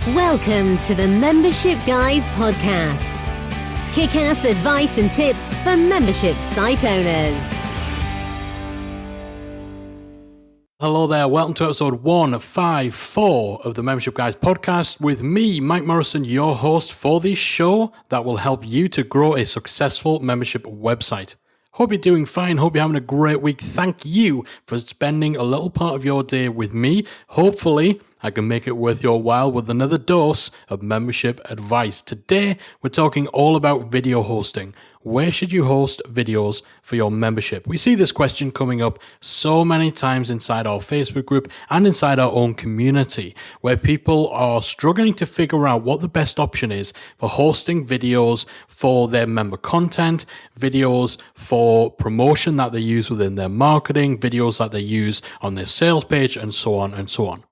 Welcome to the Membership Guys podcast. Kick-ass advice and tips for membership site owners. Hello there, welcome to episode 154 of the Membership Guys podcast with me, Mike Morrison, your host for this show that will help you to grow a successful membership website. Hope you're doing fine, hope you're having a great week. Thank you for spending a little part of your day with me. Hopefully, I can make it worth your while with another dose of membership advice. Today, we're talking all about video hosting. Where should you host videos for your membership? We see this question coming up so many times inside our Facebook group and inside our own community, where people are struggling to figure out what the best option is for hosting videos for their member content, videos for promotion that they use within their marketing, videos that they use on their sales page, and so on and so on.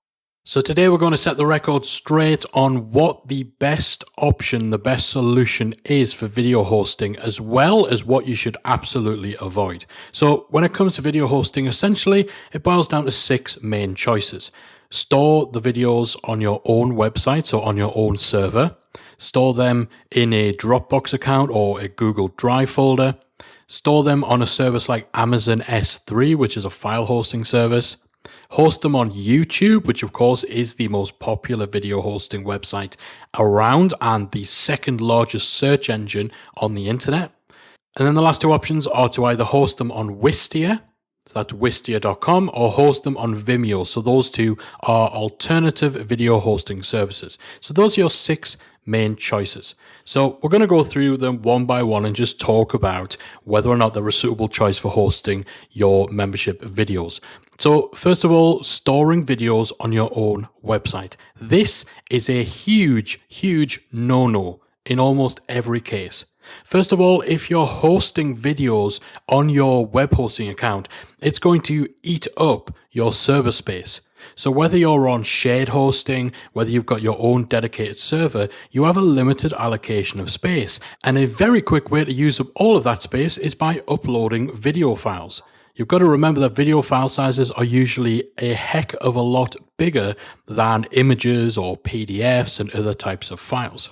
So today we're going to set the record straight on what the best option, the best solution is for video hosting, as well as what you should absolutely avoid. So when it comes to video hosting, essentially it boils down to 6 main choices. Store the videos on your own website or on your own server. Store them in a Dropbox account or a Google Drive folder. Store them on a service like Amazon S3, which is a file hosting service. Host them on YouTube, which of course is the most popular video hosting website around and the second largest search engine on the internet. And then the last 2 options are to either host them on Wistia, so that's wistia.com, or host them on Vimeo. So those 2 are alternative video hosting services. So those are your 6 main choices. So we're going to go through them one by one and just talk about whether or not they're a suitable choice for hosting your membership videos. So first of all, storing videos on your own website. This is a huge no-no in almost every case. First of all, if you're hosting videos on your web hosting account, it's going to eat up your server space. So whether you're on shared hosting, whether you've got your own dedicated server, you have a limited allocation of space. And a very quick way to use up all of that space is by uploading video files. You've got to remember that video file sizes are usually a heck of a lot bigger than images or PDFs and other types of files.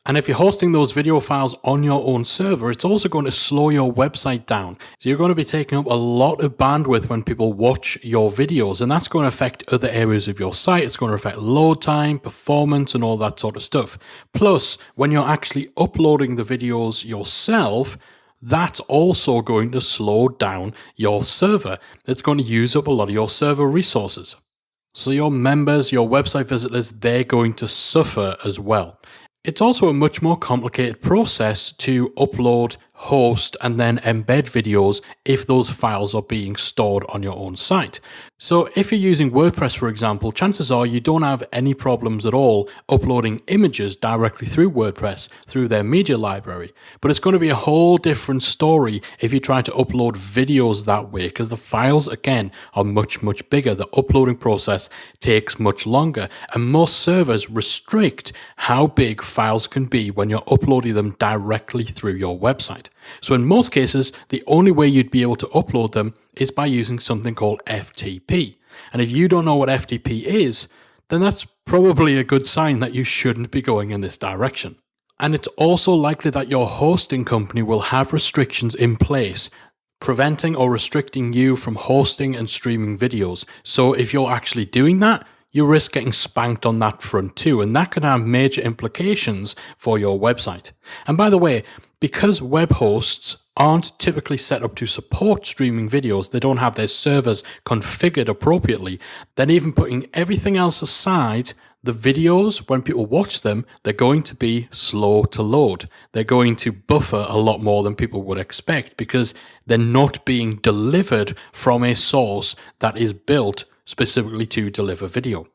And if you're hosting those video files on your own server, it's also going to slow your website down. So you're going to be taking up a lot of bandwidth when people watch your videos, and that's going to affect other areas of your site. It's going to affect load time, performance, and all that sort of stuff. Plus, when you're actually uploading the videos yourself, that's also going to slow down your server. It's going to use up a lot of your server resources. So your members, your website visitors, they're going to suffer as well. It's also a much more complicated process to upload, host, and then embed videos if those files are being stored on your own site. So if you're using WordPress, for example, chances are you don't have any problems at all uploading images directly through WordPress, through their media library. But it's going to be a whole different story if you try to upload videos that way, because the files, again, are much bigger. The uploading process takes much longer, and most servers restrict how big files can be when you're uploading them directly through your website. So in most cases, the only way you'd be able to upload them is by using something called FTP. And if you don't know what FTP is, then that's probably a good sign that you shouldn't be going in this direction. And it's also likely that your hosting company will have restrictions in place preventing or restricting you from hosting and streaming videos. So if you're actually doing that, you risk getting spanked on that front too, and that can have major implications for your website. And by the way, because web hosts aren't typically set up to support streaming videos, they don't have their servers configured appropriately, then even putting everything else aside, the videos, when people watch them, they're going to be slow to load. They're going to buffer a lot more than people would expect because they're not being delivered from a source that is built specifically to deliver video.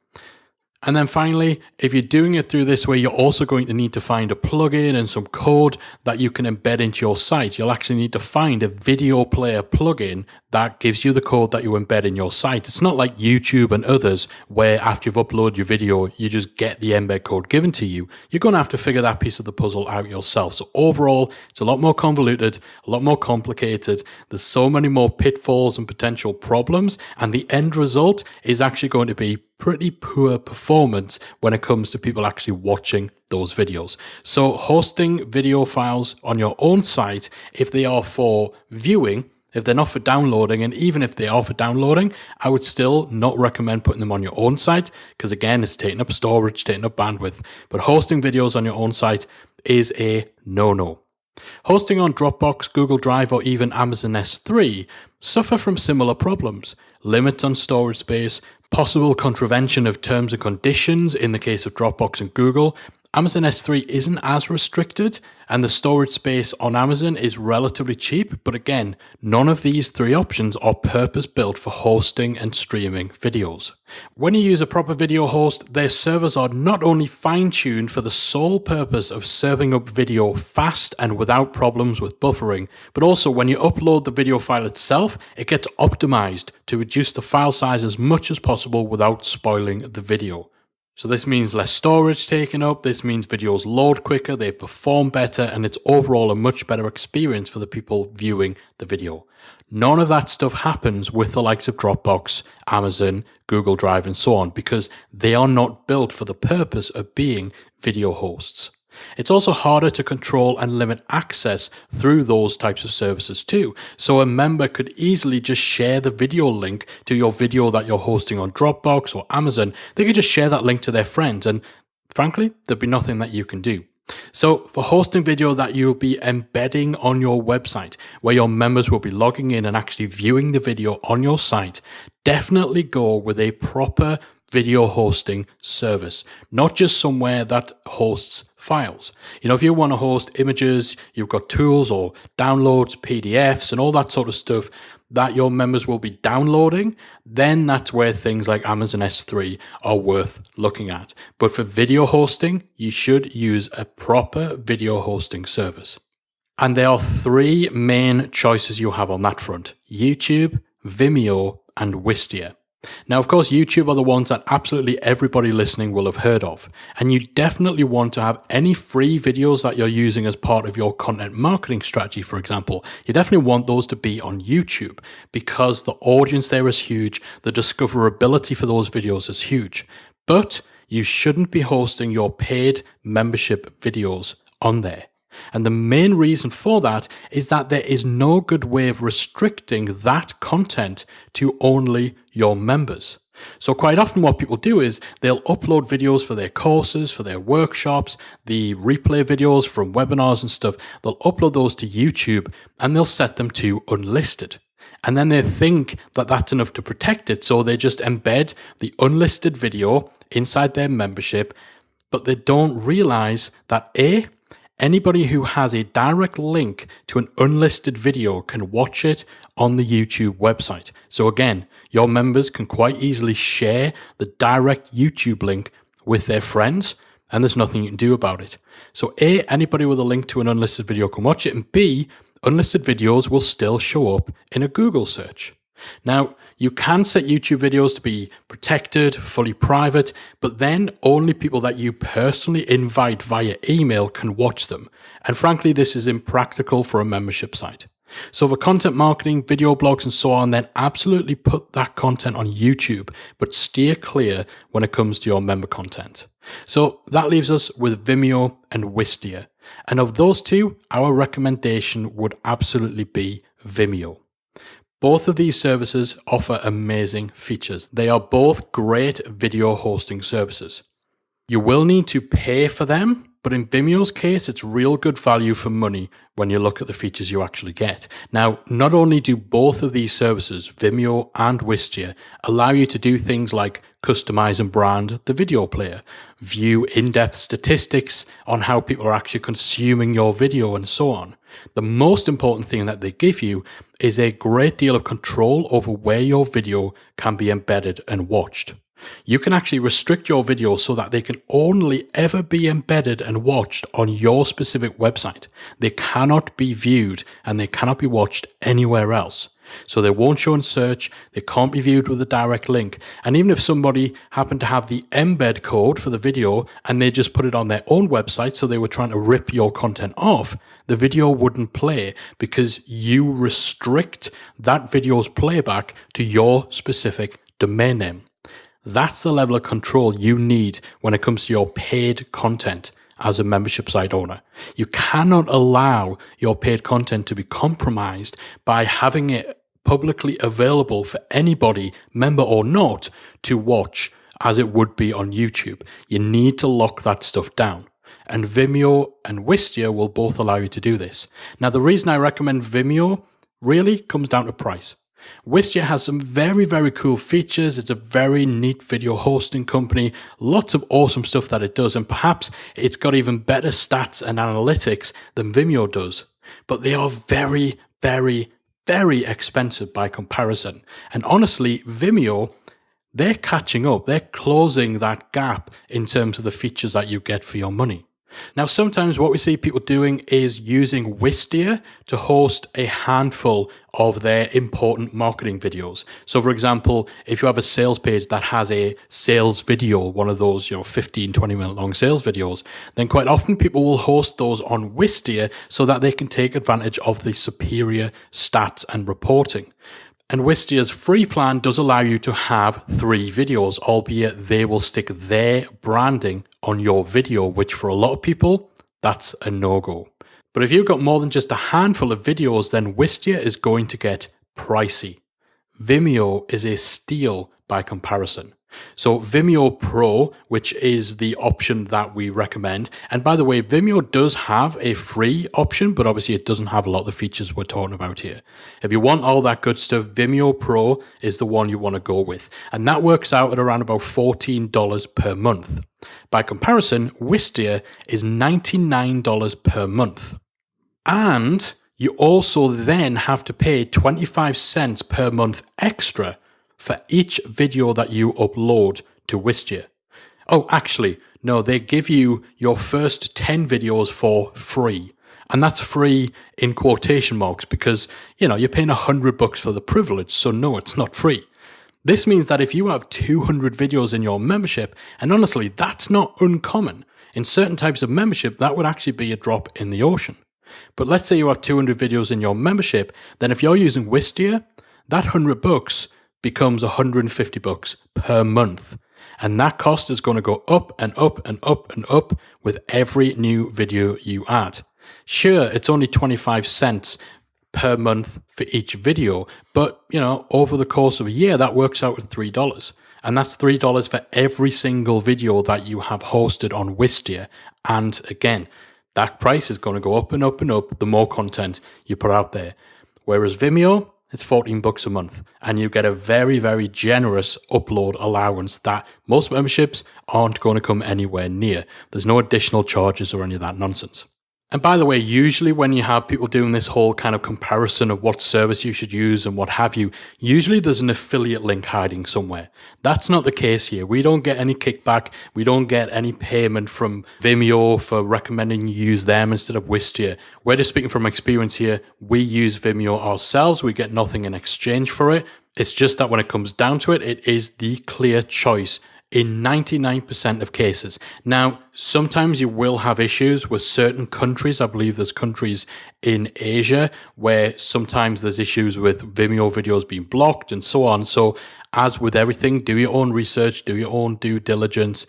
And then finally, if you're doing it through this way, you're also going to need to find a plugin and some code that you can embed into your site. You'll actually need to find a video player plugin that gives you the code that you embed in your site. It's not like YouTube and others where after you've uploaded your video, you just get the embed code given to you. You're going to have to figure that piece of the puzzle out yourself. So overall, it's a lot more convoluted, a lot more complicated. There's so many more pitfalls and potential problems, and the end result is actually going to be pretty poor performance when it comes to people actually watching those videos. So hosting video files on your own site, if they are for viewing, if they're not for downloading, and even if they are for downloading, I would still not recommend putting them on your own site because, again, it's taking up storage, taking up bandwidth. But hosting videos on your own site is a no-no. Hosting on Dropbox, Google Drive, or even Amazon S3 suffer from similar problems. Limits on storage space, possible contravention of terms and conditions in the case of Dropbox and Google. Amazon S3 isn't as restricted, and the storage space on Amazon is relatively cheap, but again, none of these three options are purpose-built for hosting and streaming videos. When you use a proper video host, their servers are not only fine-tuned for the sole purpose of serving up video fast and without problems with buffering, but also when you upload the video file itself, it gets optimized to reduce the file size as much as possible without spoiling the video. So this means less storage taken up, this means videos load quicker, they perform better, and it's overall a much better experience for the people viewing the video. None of that stuff happens with the likes of Dropbox, Amazon, Google Drive, and so on, because they are not built for the purpose of being video hosts. It's also harder to control and limit access through those types of services too. So a member could easily just share the video link to your video that you're hosting on Dropbox or Amazon. They could just share that link to their friends, and frankly, there'd be nothing that you can do. So for hosting video that you'll be embedding on your website, where your members will be logging in and actually viewing the video on your site, definitely go with a proper video hosting service, not just somewhere that hosts files. If you want to host images, you've got tools or downloads, PDFs, and all that sort of stuff that your members will be downloading, then that's where things like Amazon S3 are worth looking at. But for video hosting, you should use a proper video hosting service. And there are three main choices you have on that front: YouTube, Vimeo, and Wistia. Now, of course, YouTube are the ones that absolutely everybody listening will have heard of. And you definitely want to have any free videos that you're using as part of your content marketing strategy, for example. You definitely want those to be on YouTube because the audience there is huge. The discoverability for those videos is huge. But you shouldn't be hosting your paid membership videos on there. And the main reason for that is that there is no good way of restricting that content to only your members. So quite often what people do is they'll upload videos for their courses, for their workshops, the replay videos from webinars and stuff. They'll upload those to YouTube and they'll set them to unlisted. And then they think that that's enough to protect it. So they just embed the unlisted video inside their membership, but they don't realize that anybody who has a direct link to an unlisted video can watch it on the YouTube website. So again, your members can quite easily share the direct YouTube link with their friends, and there's nothing you can do about it. So anybody with a link to an unlisted video can watch it, and B, unlisted videos will still show up in a Google search. Now, you can set YouTube videos to be protected, fully private, but then only people that you personally invite via email can watch them. And frankly, this is impractical for a membership site. So for content marketing, video blogs, and so on, then absolutely put that content on YouTube, but steer clear when it comes to your member content. So that leaves us with Vimeo and Wistia. And of those two, our recommendation would absolutely be Vimeo. Both of these services offer amazing features. They are both great video hosting services. You will need to pay for them, but in Vimeo's case, it's real good value for money when you look at the features you actually get. Now, not only do both of these services, Vimeo and Wistia, allow you to do things like customize and brand the video player, view in-depth statistics on how people are actually consuming your video, and so on. The most important thing that they give you is a great deal of control over where your video can be embedded and watched. You can actually restrict your videos so that they can only ever be embedded and watched on your specific website. They cannot be viewed and they cannot be watched anywhere else. So they won't show in search, they can't be viewed with a direct link. And even if somebody happened to have the embed code for the video and they just put it on their own website, so they were trying to rip your content off, the video wouldn't play because you restrict that video's playback to your specific domain name. That's the level of control you need when it comes to your paid content as a membership site owner. You cannot allow your paid content to be compromised by having it publicly available for anybody, member or not, to watch as it would be on YouTube. You need to lock that stuff down. And Vimeo and Wistia will both allow you to do this. Now, the reason I recommend Vimeo really comes down to price. Wistia has some very, very cool features. It's a very neat video hosting company. Lots of awesome stuff that it does. And perhaps it's got even better stats and analytics than Vimeo does. But they are very, very, very expensive by comparison. And honestly, Vimeo, they're catching up. They're closing that gap in terms of the features that you get for your money. Now, sometimes what we see people doing is using Wistia to host a handful of their important marketing videos. So, for example, if you have a sales page that has a sales video, one of those 15, 20-minute long sales videos, then quite often people will host those on Wistia so that they can take advantage of the superior stats and reporting. And Wistia's free plan does allow you to have 3 videos, albeit they will stick their branding on your video, which for a lot of people, that's a no-go. But if you've got more than just a handful of videos, then Wistia is going to get pricey. Vimeo is a steal by comparison. So Vimeo Pro, which is the option that we recommend. And by the way, Vimeo does have a free option, but obviously it doesn't have a lot of the features we're talking about here. If you want all that good stuff, Vimeo Pro is the one you want to go with. And that works out at around about $14 per month. By comparison, Wistia is $99 per month. And you also then have to pay 25 cents per month extra for each video that you upload to Wistia. Oh, actually, no, they give you your first 10 videos for free. And that's free in quotation marks because, you're paying $100 for the privilege. So no, it's not free. This means that if you have 200 videos in your membership, and honestly, that's not uncommon. In certain types of membership, that would actually be a drop in the ocean. But let's say you have 200 videos in your membership, then if you're using Wistia, that $100 becomes $150 per month. And that cost is going to go up and up and up and up with every new video you add. Sure, it's only 25 cents per month for each video, but over the course of a year, that works out at $3. And that's $3 for every single video that you have hosted on Wistia. And again, that price is going to go up and up and up the more content you put out there. Whereas Vimeo, it's $14 a month, and you get a very, very generous upload allowance that most memberships aren't going to come anywhere near. There's no additional charges or any of that nonsense. And by the way, usually when you have people doing this whole kind of comparison of what service you should use and what have you, usually there's an affiliate link hiding somewhere. That's not the case here. We don't get any kickback. We don't get any payment from Vimeo for recommending you use them instead of Wistia. We're just speaking from experience here. We use Vimeo ourselves. We get nothing in exchange for it. It's just that when it comes down to it, it is the clear choice in 99% of cases. Now, sometimes you will have issues with certain countries. I believe there's countries in Asia where sometimes there's issues with Vimeo videos being blocked and so on. So as with everything, do your own research, do your own due diligence.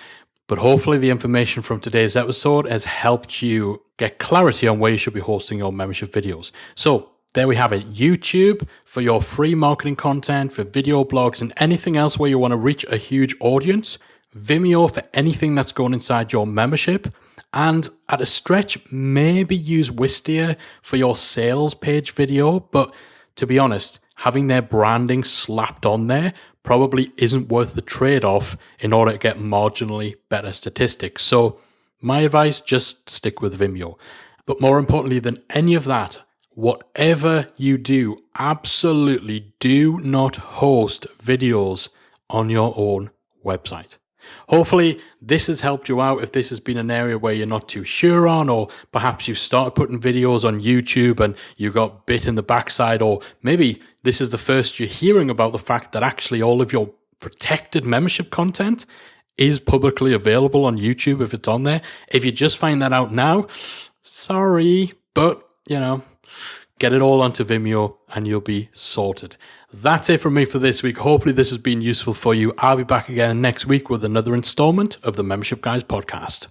But hopefully the information from today's episode has helped you get clarity on where you should be hosting your membership videos. So there we have it. YouTube for your free marketing content, for video blogs, and anything else where you want to reach a huge audience. Vimeo for anything that's going inside your membership. And at a stretch, maybe use Wistia for your sales page video. But to be honest, having their branding slapped on there probably isn't worth the trade-off in order to get marginally better statistics. So my advice, just stick with Vimeo. But more importantly than any of that, whatever you do, absolutely do not host videos on your own website. Hopefully this has helped you out if this has been an area where you're not too sure on, or perhaps you started putting videos on YouTube and you got bit in the backside, or maybe this is the first you're hearing about the fact that actually all of your protected membership content is publicly available on YouTube if it's on there. If you just find that out now, sorry, but get it all onto Vimeo and you'll be sorted. That's it from me for this week. Hopefully this has been useful for you. I'll be back again next week with another installment of the Membership Guys podcast.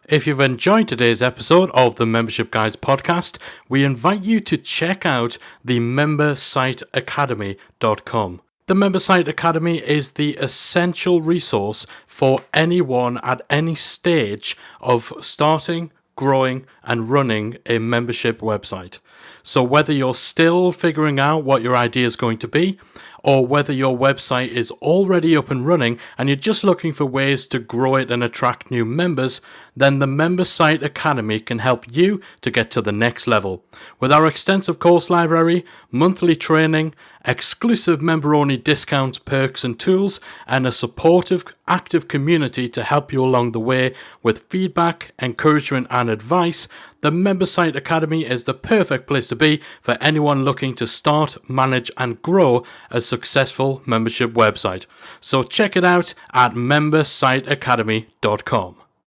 If you've enjoyed today's episode of the Membership Guys podcast, we invite you to check out the membersiteacademy.com. The Member Site Academy is the essential resource for anyone at any stage of starting, growing, and running a membership website. So whether you're still figuring out what your idea is going to be, or whether your website is already up and running and you're just looking for ways to grow it and attract new members, then the Member Site Academy can help you to get to the next level. With our extensive course library, monthly training, exclusive member-only discounts, perks and tools, and a supportive, active community to help you along the way with feedback, encouragement and advice, the Member Site Academy is the perfect place to be for anyone looking to start, manage and grow a successful membership website. So check it out at membersiteacademy.com.